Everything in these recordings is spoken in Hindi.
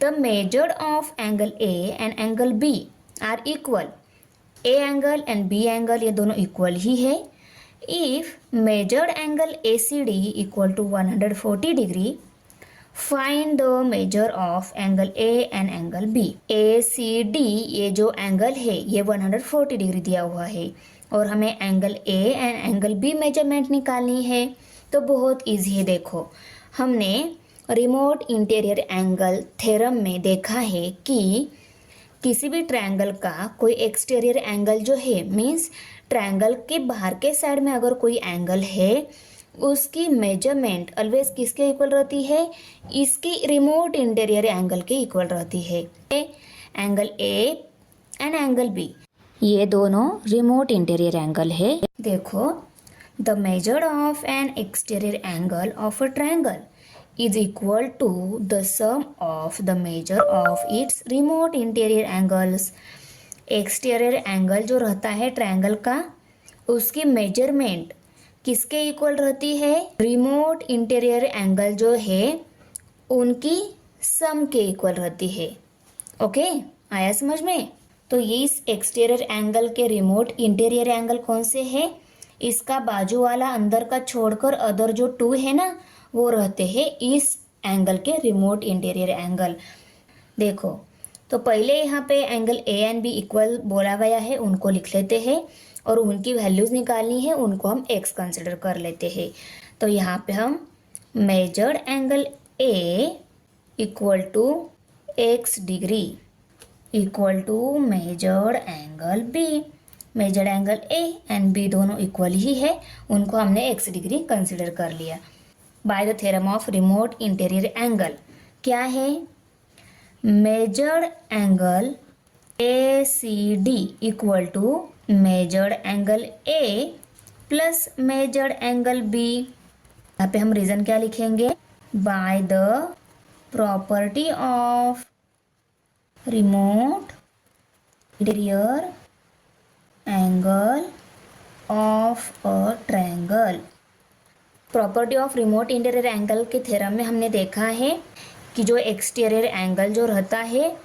The measure of angle A and angle B are equal. A angle and B angle ये दोनों इक्वल ही है। If measured angle A C D equal to 140 degree, find the measure of angle A and angle B. A C D ये जो एंगल है ये 140 डिग्री दिया हुआ है और हमें angle A and angle B measurement निकालनी है। तो बहुत इजी है। देखो, हमने रिमोट इंटीरियर एंगल थ्योरम में देखा है कि किसी भी ट्रायंगल का कोई एक्सटीरियर एंगल जो है, मीन्स ट्रायंगल के बाहर के साइड में अगर कोई एंगल है, उसकी मेजरमेंट ऑलवेज किसके इक्वल रहती है? इसकी रिमोट इंटीरियर एंगल के इक्वल रहती है। Angle A and angle B ये दोनों रिमोट इंटीरियर एंगल है। देखो, the measure of an exterior angle of a triangle is equal to the sum of the measure of its remote interior angles। Exterior angle जो रहता है ट्रायंगल का, उसकी मेजरमेंट किसके इक्वल रहती है? रिमोट इंटीरियर एंगल जो है उनकी सम के इक्वल रहती है। ओके, आया समझ में? तो ये इस एक्सटीरियर एंगल के रिमोट इंटीरियर एंगल कौन से है? इसका बाजू वाला अंदर का छोड़कर अदर जो टू है ना, वो रहते हैं इस एंगल के रिमोट इंटीरियर एंगल। देखो, तो पहले यहाँ पे angle A and B equal बोला गया है, उनको लिख लेते हैं और उनकी वैल्यूज निकालनी है, उनको हम एक्स कंसिडर कर लेते हैं। तो यहाँ पे हम measured angle A equal to X degree equal to measured angle B. Measured angle A and B दोनों इक्वल ही है, उनको हमने एक्स डिग्री कंसिडर कर लिया। By the theorem of remote interior angle क्या है? Measured angle A C D equal to measured angle A plus measured angle B. यहाँ पे हम रीजन क्या लिखेंगे? By the property of remote interior angle of a triangle. Property of remote interior angle के थ्योरम में हमने देखा है कि जो एक्सटीरियर एंगल जो रहता है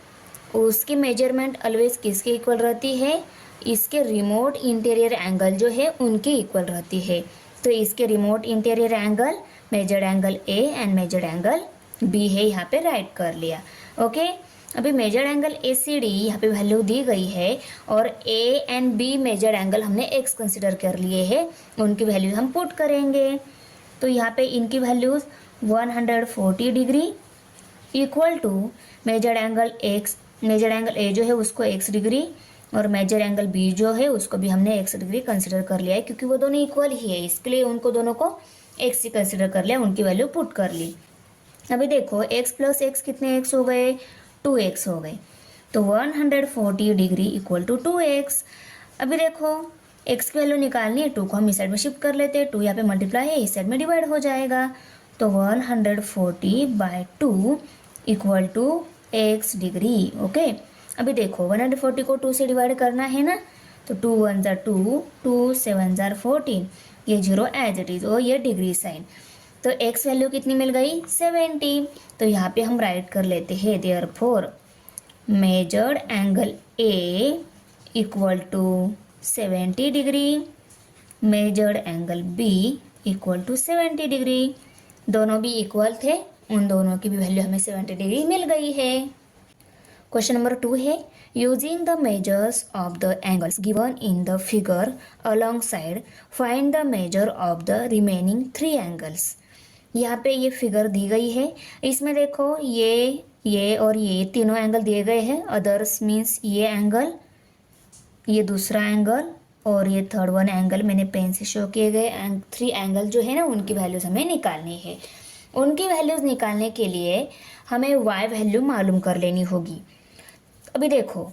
उसकी मेजरमेंट ऑलवेज किसके इक्वल रहती है? इसके रिमोट इंटीरियर एंगल जो है उनकी इक्वल रहती है। तो इसके remote interior angle measured angle A and measured angle B है, यहाँ पे राइट कर लिया। ओके, अभी measured angle A C D यहाँ पे वैल्यू दी गई है और A and B measured angle हमने एक्स कंसिडर कर लिए हैं, उनकी वैल्यूज हम पुट करेंगे। तो यहाँ पे इनकी values 140 degree equal to measured angle X, measured angle A जो है उसको एक्स डिग्री और मेजर एंगल बी जो है उसको भी हमने एक्स डिग्री कंसिडर कर लिया है, क्योंकि वो दोनों इक्वल ही है, इसके लिए उनको दोनों को एक्स ही कंसिडर कर लिया, उनकी वैल्यू पुट कर ली। अभी देखो, एक्स प्लस एक्स कितने एक्स हो गए? 2x हो गए। तो 140 डिग्री इक्वल टू 2x। अभी देखो, x की वैल्यू निकालनी है, 2 को हम इस साइड में शिफ्ट कर लेते हैं, 2 यहाँ पे मल्टीप्लाई है, इस साइड में डिवाइड हो जाएगा। तो 140/2 equal to x degree. Okay, अभी देखो 140 को 2 से डिवाइड करना है ना, तो 2 1 ज़ा 2, 2 7 ज़ा 14, ये 0 एज इट इज़ और ये डिग्री साइन। तो x वैल्यू कितनी मिल गई? 70। तो यहाँ पे हम राइट कर लेते हैं, therefore measured angle A equal to 70 degree, measured angle B equal to 70 degree. दोनों भी इक्वल थे, उन दोनों की भी वैल्यू हमें 70 डिग्री मिल गई है। क्वेश्चन नंबर 2 है, using the measures of the angles given in the figure along side find the measure of the remaining 3 angles. यहाँ पे ये फिगर दी गई है, इसमें देखो ये और ये तीनों एंगल दिए गए हैं। अदर्स मीन्स ये एंगल, ये दूसरा एंगल और ये थर्ड वन एंगल मैंने पेन से शो किए गए 3 एंगल जो है ना, उनकी वैल्यूज़ हमें निकालनी है। उनकी वैल्यूज़ निकालने के लिए हमें वाई वैल्यू मालूम कर लेनी होगी। अभी देखो,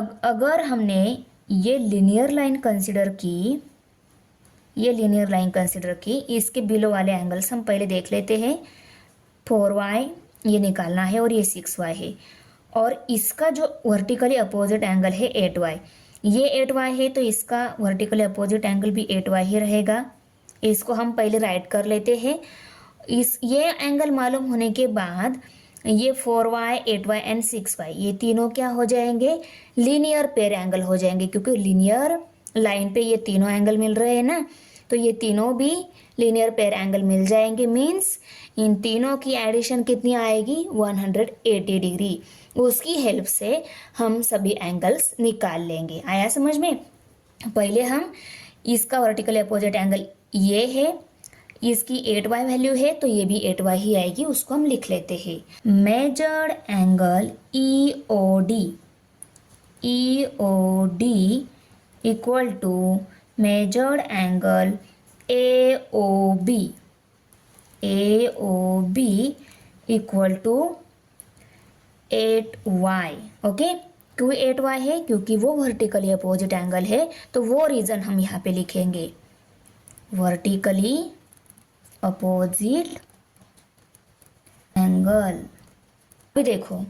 अगर हमने ये लीनियर लाइन कंसिडर की, इसके बिलो वाले एंगल्स हम पहले देख लेते हैं। 4y ये निकालना है और ये 6y है, और इसका जो वर्टिकली अपोजिट एंगल है 8y, ये 8y है, तो इसका वर्टिकली अपोजिट एंगल भी 8y ही रहेगा। इसको हम पहले राइट कर लेते हैं। ये एंगल मालूम होने के बाद ये 4y 8y एंड 6y ये तीनों क्या हो जाएंगे, लीनियर पेयर एंगल हो जाएंगे, क्योंकि लीनियर लाइन पे ये तीनों एंगल मिल रहे हैं ना, तो ये तीनों भी लीनियर पेयर एंगल मिल जाएंगे। मीन्स इन तीनों की एडिशन कितनी आएगी, 180 डिग्री। उसकी हेल्प से हम सभी एंगल्स निकाल लेंगे। आया समझ में? पहले हम इसका वर्टिकल अपोजिट एंगल ये है, इसकी 8y वैल्यू है तो ये भी 8y ही आएगी, उसको हम लिख लेते हैं। Measured angle EOD equal to measured angle AOB equal to 8y। Okay, क्यों 8y है, क्योंकि वो वर्टिकली अपोजिट एंगल है, तो वो रीज़न हम यहाँ पे लिखेंगे, वर्टिकली अपोजिट एंगल। अभी देखो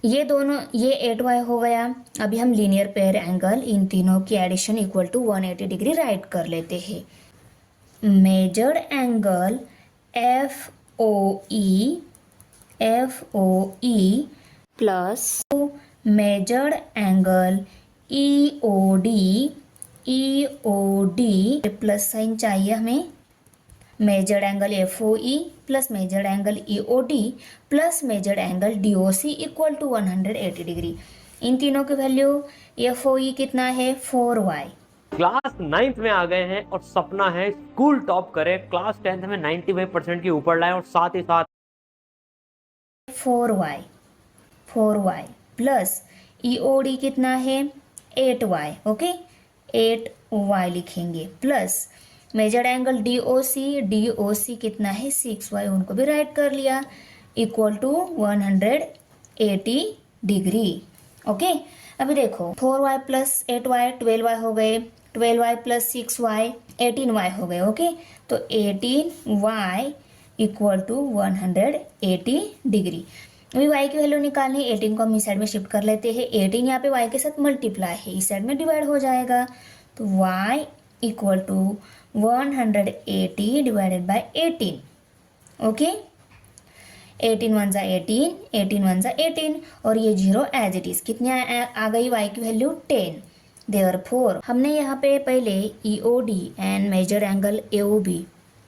ये दोनों, ये 8y हो गया। अभी हम लीनियर पेयर एंगल इन तीनों की addition equal to 180 degree write कर लेते हैं। Measured angle FOE plus measured angle EOD plus sign चाहिए हमें। Measured angle FOE plus measured angle EOD plus measured angle DOC equal to 180 degree. इन तीनों की वैल्यू, FOE कितना है, 4y। क्लास 9th में आ गए हैं और सपना है स्कूल टॉप करें, क्लास 10th में 95% के ऊपर लाए और साथ ही साथ 4y प्लस EOD कितना है, 8y। ओके, 8y लिखेंगे प्लस मेजर्ड एंगल DOC कितना है, 6y, उनको भी राइट कर लिया, इक्वल टू 180 डिग्री। ओके, अभी देखो 4y प्लस 8y 12y हो गए, 12y प्लस 6y 18y हो गए। ओके, तो 18y इक्वल टू 180 डिग्री। अभी y की वैल्यू निकालनी है, 18 को हम इस साइड में शिफ्ट कर लेते हैं, 18 यहाँ पे y के साथ मल्टीप्लाई है, इस साइड में डिवाइड हो जाएगा, तो y equal to 180 divided by 18। Okay, 18 1 ज़ा 18, 18 1 ज़ा 18, और ये 0 एज इट इज़। कितनी आ गई y की वैल्यू, 10। देयरफॉर हमने यहाँ पे पहले EOD and measure angle AOB,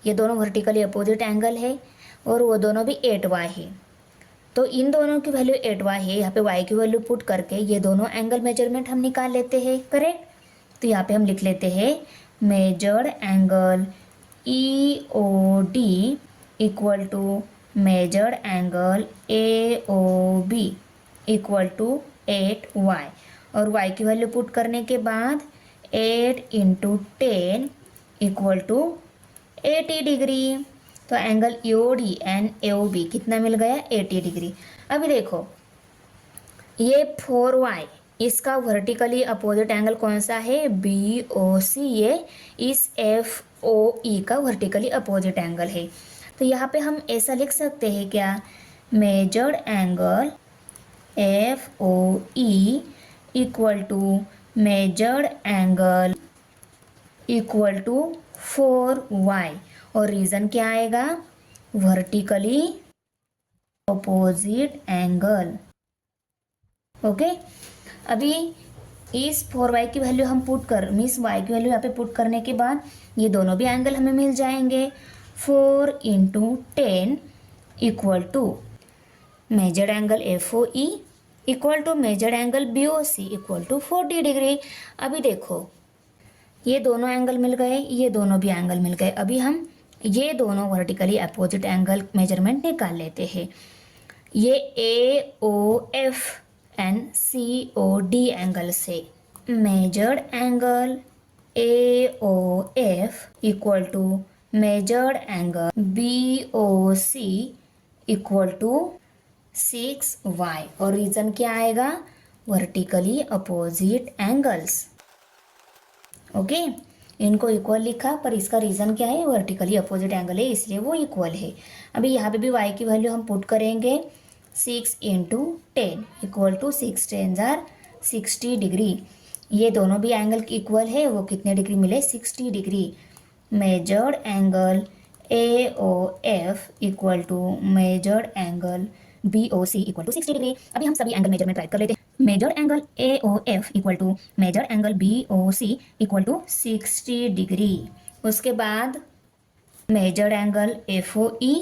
ये दोनों वर्टिकली अपोजिट एंगल है और वो दोनों भी 8y है, तो इन दोनों की वैल्यू 8y है। यहाँ पे y की वैल्यू पुट करके ये दोनों एंगल मेजरमेंट हम निकाल लेते हैं, करेक्ट। तो यहाँ पे हम लिख लेते हैं measured angle EOD equal to measured angle AOB equal to 8y, और y की वैल्यू पुट करने के बाद 8 इंटू 10 इक्वल टू 80 डिग्री। तो एंगल EOD एंड AOB कितना मिल गया, 80 डिग्री। अभी देखो ये 4y, इसका वर्टिकली अपोजिट एंगल कौन सा है, BOC, ये इस FOE का वर्टिकली अपोजिट एंगल है। तो यहाँ पे हम ऐसा लिख सकते हैं क्या, measured angle FOE equal to measured angle equal to 4y, और रीज़न क्या आएगा, वर्टिकली अपोजिट एंगल। ओके, अभी इस 4y की वैल्यू हम पुट कर, मीन्स y की वैल्यू यहाँ पे पुट करने के बाद ये दोनों भी एंगल हमें मिल जाएंगे। 4 into 10 equal to measured angle FOE equal to measured angle BOC equal to 40 degree. अभी देखो ये दोनों एंगल मिल गए, ये दोनों भी एंगल मिल गए। अभी हम ये दोनों वर्टिकली अपोजिट एंगल मेजरमेंट निकाल लेते हैं। ये AOF एंड COD एंगल से measured angle AOF equal to measured angle BOC equal to 6y, और रीज़न क्या आएगा, वर्टिकली अपोजिट एंगल्स। ओके, इनको इक्वल लिखा, पर इसका रीज़न क्या है, वर्टिकली अपोजिट एंगल है, इसलिए वो इक्वल है। अभी यहाँ पे भी y की वैल्यू हम पुट करेंगे, 6 इंटू 10 इक्वल टू 6 10 जार 60 डिग्री। ये दोनों भी एंगल इक्वल है, वो कितने डिग्री मिले, 60 degree. Measured angle AOF equal to measured angle BOC equal to 60 degree. अभी हम सभी एंगल मेजरमेंट राइट कर लेते हैं। Measure angle AOF equal to measure angle BOC equal to 60 degree. उसके बाद measure angle FOE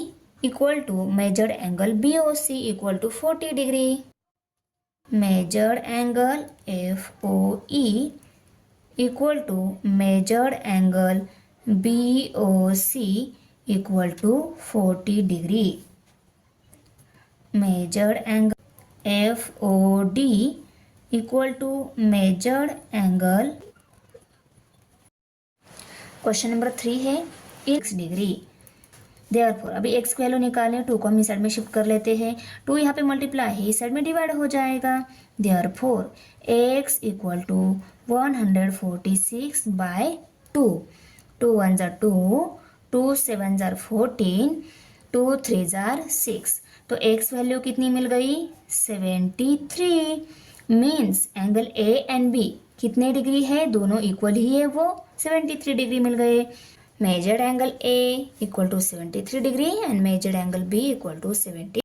equal to measure angle BOC equal to 40 degree. Measure angle FOE equal to measure angle BOC equal to 40 degree. Measure angle FOD equal to measure angle, question number 3 है x डिग्री। देयरफॉर अभी x की वैल्यू निकालें, 2 को हम इस साइड में शिफ्ट कर लेते हैं, 2 यहाँ पे मल्टीप्लाई है, इस साइड में डिवाइड हो जाएगा। Therefore x equal to 146 by 2, 2 1 जार 2, 2 7 जार 14, 2 3 जार 6, तो x वैल्यू कितनी मिल गई 73। Means angle A and B कितने डिग्री है, दोनों इक्वल ही है, वो 73 डिग्री मिल गए। Measured angle A equal to 73 degree and measured angle B equal to 70